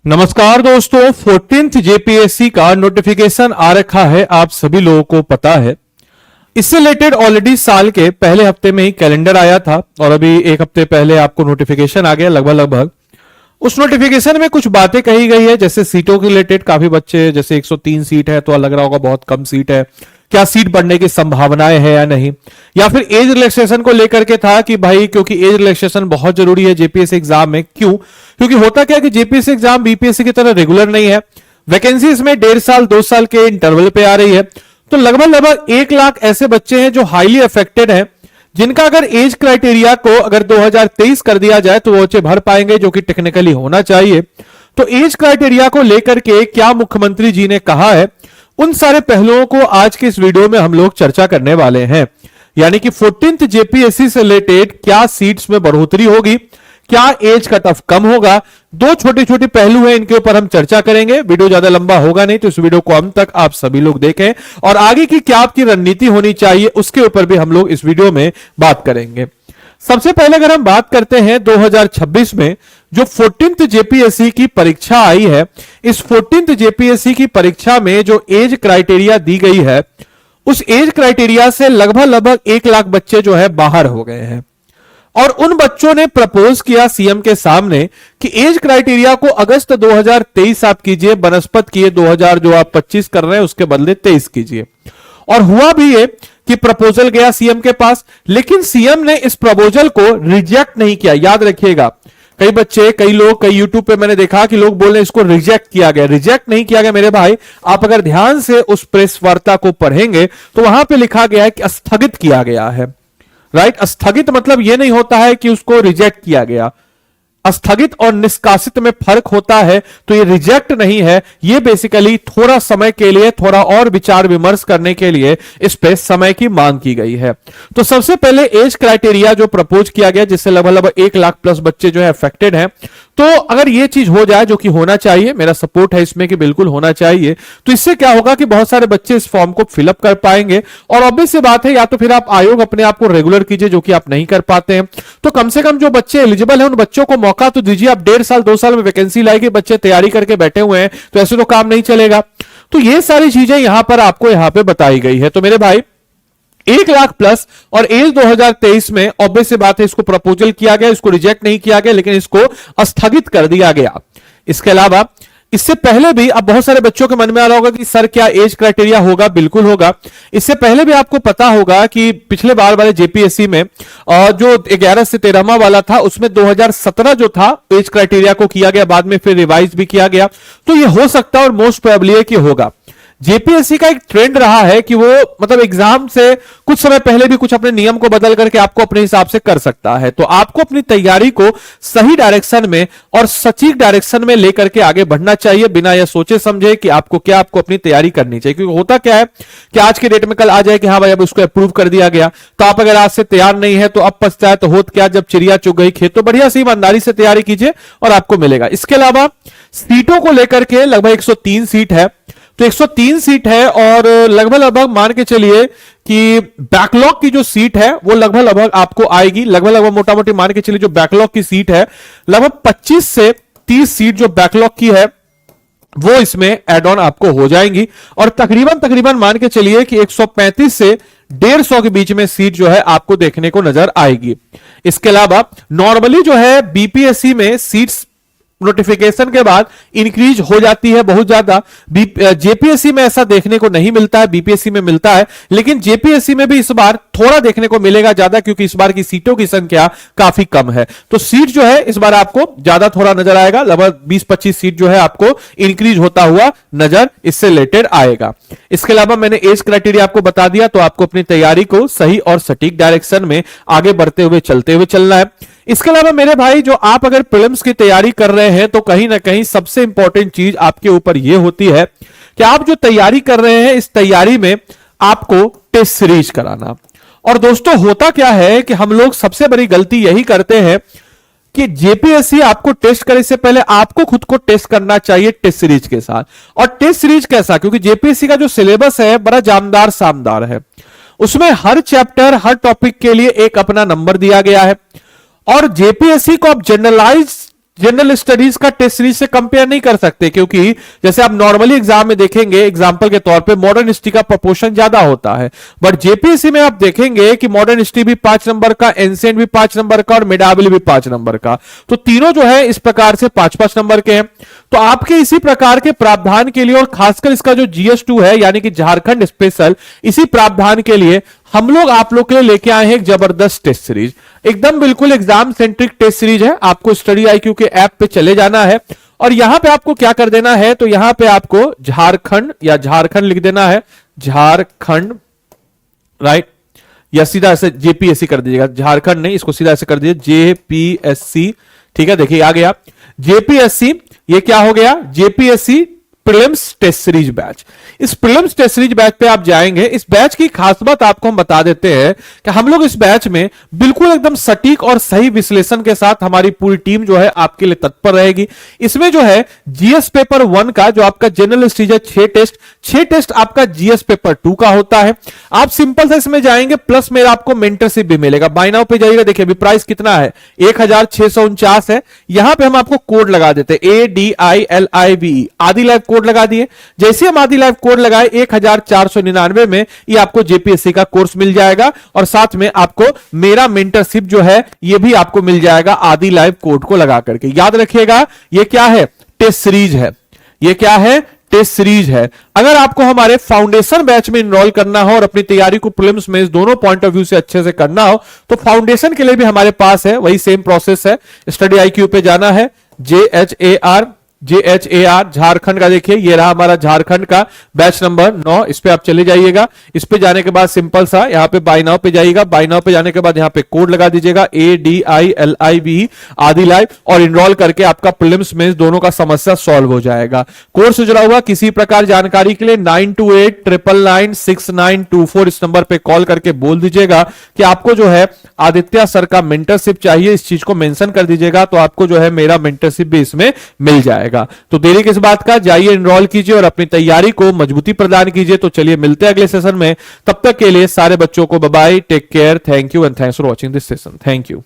नमस्कार दोस्तों, 14th JPSC का नोटिफिकेशन आ रखा है, आप सभी लोगों को पता है। इससे रिलेटेड ऑलरेडी साल के पहले हफ्ते में ही कैलेंडर आया था और अभी एक हफ्ते पहले आपको नोटिफिकेशन आ गया लगभग। उस नोटिफिकेशन में कुछ बातें कही गई है, जैसे सीटों के रिलेटेड काफी बच्चे, जैसे 103 सीट है तो लग रहा होगा बहुत कम सीट है, क्या सीट बढ़ने की संभावनाएं है या नहीं, या फिर एज रिलैक्सेशन को लेकर के था कि भाई क्योंकि एज रिलैक्सेशन बहुत जरूरी है जेपीएससी एग्जाम में। क्यों? क्योंकि होता क्या है कि जेपीएससी एग्जाम बीपीएससी की तरह रेगुलर नहीं है, वैकेंसी इसमें 1.5 साल 2 साल के इंटरवल पे आ रही है। तो लगभग 1 लाख ऐसे बच्चे हैं जो हाईली अफेक्टेड है, जिनका अगर एज क्राइटेरिया को अगर 2023 कर दिया जाए तो वो बच्चे भर पाएंगे, जो कि टेक्निकली होना चाहिए। तो एज क्राइटेरिया को लेकर के क्या मुख्यमंत्री जी ने कहा है, उन सारे पहलुओं को आज के इस वीडियो में हम लोग चर्चा करने वाले हैं। यानी कि 14th जेपीएससी से रिलेटेड क्या सीट्स में बढ़ोतरी होगी, क्या एज कट ऑफ कम होगा, दो छोटे छोटे पहलू हैं, इनके ऊपर हम चर्चा करेंगे। वीडियो ज्यादा लंबा होगा नहीं, तो इस वीडियो को अंत तक आप सभी लोग देखें और आगे की क्या आपकी रणनीति होनी चाहिए उसके ऊपर भी हम लोग इस वीडियो में बात करेंगे। सबसे पहले अगर हम बात करते हैं 2026 में जो 14th जेपीएससी की परीक्षा आई है, इस 14th जेपीएससी की परीक्षा में जो एज क्राइटेरिया दी गई है, उस एज क्राइटेरिया से लगभग 1 लाख बच्चे जो है बाहर हो गए हैं। और उन बच्चों ने प्रपोज किया सीएम के सामने कि एज क्राइटेरिया को अगस्त 2023 आप कीजिए, बनस्पत किए 2000 जो आप 25 कर रहे हैं उसके बदले 23 कीजिए। और हुआ भी ये कि प्रपोजल गया सीएम के पास, लेकिन सीएम ने इस प्रपोजल को रिजेक्ट नहीं किया। याद रखिएगा, कई बच्चे, कई लोग, कई यूट्यूब पे मैंने देखा कि लोग बोल रहे हैं इसको रिजेक्ट किया गया। रिजेक्ट नहीं किया गया मेरे भाई, आप अगर ध्यान से उस प्रेस वार्ता को पढ़ेंगे तो वहां पे लिखा गया है कि स्थगित किया गया है। राइट, स्थगित मतलब यह नहीं होता है कि उसको रिजेक्ट किया गया। स्थगित और निष्कासित में फर्क होता है, तो ये रिजेक्ट नहीं है, ये बेसिकली थोड़ा समय के लिए, थोड़ा और विचार विमर्श करने के लिए इस पे समय की मांग की गई है। तो सबसे पहले एज क्राइटेरिया जो प्रपोज किया गया, जिससे लगभग 1 लाख प्लस बच्चे जो है अफेक्टेड हैं, तो अगर ये चीज हो जाए, जो कि होना चाहिए, मेरा सपोर्ट है इसमें कि बिल्कुल होना चाहिए, तो इससे क्या होगा कि बहुत सारे बच्चे इस फॉर्म को फिलअप कर पाएंगे। और ऑब्वियस सी बात है, या तो फिर आप आयोग अपने आप को रेगुलर कीजिए, जो कि आप नहीं कर पाते हैं, तो कम से कम जो बच्चे एलिजिबल हैं उन बच्चों को मौका तो दीजिए। आप 1.5 साल 2 साल में वैकेंसी लाएगी, बच्चे तैयारी करके बैठे हुए हैं, तो ऐसे तो काम नहीं चलेगा। तो ये सारी चीजें यहां पर आपको यहां पे बताई गई है। तो मेरे भाई 1 लाख प्लस और एज 2023 में ऑब्वियस सी बात है, इसको प्रपोजल किया गया, इसको रिजेक्ट नहीं किया गया, लेकिन इसको स्थगित कर दिया गया। इसके अलावा इससे पहले भी अब बहुत सारे बच्चों के मन में आ रहा होगा कि सर क्या एज क्राइटेरिया होगा? बिल्कुल होगा। इससे पहले भी आपको पता होगा कि पिछले बार वाले जेपीएससी में जो 11 से 13वां वाला था, उसमें 2017 जो था एज क्राइटेरिया को किया गया, बाद में फिर रिवाइज भी किया गया। तो ये हो सकता है और मोस्ट प्रोबेबली है कि होगा। जेपीएससी का एक ट्रेंड रहा है कि वो मतलब एग्जाम से कुछ समय पहले भी कुछ अपने नियम को बदल करके आपको अपने हिसाब से कर सकता है। तो आपको अपनी तैयारी को सही डायरेक्शन में और सटीक डायरेक्शन में लेकर के आगे बढ़ना चाहिए, बिना यह सोचे समझे कि आपको अपनी तैयारी करनी चाहिए। क्योंकि होता क्या है कि आज के डेट में कल आ जाए कि हाँ भाई अब उसको अप्रूव कर दिया गया, तो आप अगर आज से तैयार नहीं है तो अब पछताए तो होत क्या, जब चिड़िया चुग गई खेत। तो बढ़िया से ईमानदारी से तैयारी कीजिए और आपको मिलेगा। इसके अलावा सीटों को लेकर के लगभग 103 सीट है, तो 103 सीट है और लगभग मान के चलिए कि बैकलॉग की जो सीट है वो लगभग आपको आएगी। लगभग मोटा मोटी मान के चलिए जो बैकलॉग की सीट है, लगभग 25 से 30 सीट जो बैकलॉग की है वो इसमें एड ऑन आपको हो जाएंगी। और तकरीबन मान के चलिए कि 135 से 150 के बीच में सीट जो है आपको देखने को नजर आएगी। इसके अलावा नॉर्मली जो है बीपीएससी में सीट्स नोटिफिकेशन के बाद इंक्रीज हो जाती है बहुत ज्यादा। जेपीएससी में ऐसा देखने को नहीं मिलता है, बीपीएससी में मिलता है, लेकिन जेपीएससी में भी इस बार थोड़ा देखने को मिलेगा ज्यादा, क्योंकि इस बार की सीटों की संख्या काफी कम है। तो सीट जो है इस बार आपको ज्यादा थोड़ा नजर आएगा, लगभग 20-25 सीट जो है आपको इंक्रीज होता हुआ नजर इससे रिलेटेड आएगा। इसके अलावा मैंने एज क्राइटेरिया आपको बता दिया, तो आपको अपनी तैयारी को सही और सटीक डायरेक्शन में आगे बढ़ते हुए चलते हुए चलना है। इसके अलावा मेरे भाई जो आप अगर प्रीलिम्स की तैयारी कर रहे हैं, तो कहीं ना कहीं सबसे इंपॉर्टेंट चीज आपके ऊपर यह होती है कि आप जो तैयारी कर रहे हैं, इस तैयारी में आपको टेस्ट सीरीज कराना। और दोस्तों होता क्या है कि हम लोग सबसे बड़ी गलती यही करते हैं कि जेपीएससी आपको टेस्ट करे इससे पहले आपको खुद को टेस्ट करना चाहिए टेस्ट सीरीज के साथ। और टेस्ट सीरीज कैसा? क्योंकि जेपीएससी का जो सिलेबस है बड़ा जानदार शानदार है, उसमें हर चैप्टर हर टॉपिक के लिए एक अपना नंबर दिया गया है। और जेपीएससी को आप जनरलाइज जनरल स्टडीज का टेस्ट सीरीज से कंपेयर नहीं कर सकते, क्योंकि जैसे आप नॉर्मली एग्जाम में देखेंगे, एग्जांपल के तौर पे मॉडर्न हिस्ट्री का प्रोपोर्शन ज्यादा होता है, बट जेपीएससी में आप देखेंगे कि मॉडर्न हिस्ट्री भी 5 नंबर का, एंशिएंट भी 5 नंबर का और मेडावल भी 5 नंबर का, तो तीनों जो है इस प्रकार से 5-5 नंबर के हैं। तो आपके इसी प्रकार के प्रावधान के लिए और खासकर इसका जो GS2 है यानी कि झारखंड स्पेशल, इसी प्रावधान के लिए हम लोग आप लोग के लिए लेके आए हैं एक जबरदस्त टेस्ट सीरीज, एकदम बिल्कुल एग्जाम सेंट्रिक टेस्ट सीरीज है। आपको स्टडी IQ के ऐप पे चले जाना है और यहां पे आपको क्या कर देना है, तो यहां पे आपको झारखंड या झारखंड लिख देना है, झारखंड, राइट, या सीधा ऐसे जेपीएससी कर दीजिएगा, झारखंड नहीं, इसको सीधा ऐसे कर दीजिए जेपीएससी। ठीक है, देखिए आ गया जेपीएससी, ये क्या हो गया, JPSC prelims test series batch. इस प्रीलिम्स टेस्ट सीरीज बैच पे आप जाएंगे। इस बैच की खास बात आपको हम बता देते हैं कि हम लोग इस बैच में बिल्कुल एकदम सटीक और सही विश्लेषण के साथ हमारी पूरी टीम जो है आपके लिए तत्पर रहेगी। इसमें जो है जीएस पेपर 1 का जो आपका जनरल हिस्ट्री है 6 टेस्ट आपका जीएस पेपर 2 का होता है। आप सिंपल से इसमें जाएंगे, प्लस मेरा आपको मेंटरशिप भी मिलेगा। बाय नाउ पे जाइएगा, देखिए अभी प्राइस कितना है, 1649 है। यहां पे हम आपको कोड लगा देते हैं ADILIVE, आदि लाइव कोड लगा दिए। जैसे हम आदि लाइव कोड लगाए 1499 में ये आपको जेपीएससी का कोर्स मिल जाएगा और साथ में आपको मेरा मेंटरशिप जो है ये भी आपको मिल जाएगा आदि लाइव कोड को लगा करके। याद रखिएगा ये क्या है, टेस्ट सीरीज है। ये क्या है, टेस्ट सीरीज है। अगर आपको हमारे फाउंडेशन बैच में इनरोल करना हो और अपनी तैयारी को प्रीलिम्स में दोनों पॉइंट ऑफ व्यू से अच्छे से करना हो तो फाउंडेशन के लिए भी हमारे पास है, वही सेम प्रोसेस है। स्टडी IQ पे जाना है, JHAR झारखंड का, देखिए ये रहा हमारा झारखंड का बैच नंबर 9, इस पे आप चले जाइएगा। इस पे जाने के बाद सिंपल सा यहां पे बाय नाउ पे जाइएगा। बाय नाउ पे जाने के बाद यहां पे कोड लगा दीजिएगा ADILIVE आदि लाइव और इनरोल करके आपका प्रीलिम्स में दोनों का समस्या सॉल्व हो जाएगा। कोर्स जुड़ा हुआ किसी प्रकार जानकारी के लिए 9289996924 इस नंबर पे कॉल करके बोल दीजिएगा कि आपको जो है आदित्य सर का मेंटरशिप चाहिए, इस चीज को मेंशन कर दीजिएगा तो आपको जो है मेरा मेंटरशिप भी इसमें मिल जाएगा। तो देरी किस बात का, जाइए इनरोल कीजिए और अपनी तैयारी को मजबूती प्रदान कीजिए। तो चलिए मिलते हैं अगले सेशन में, तब तक के लिए सारे बच्चों को bye bye, take care, thank you and thanks for watching this session, thank you.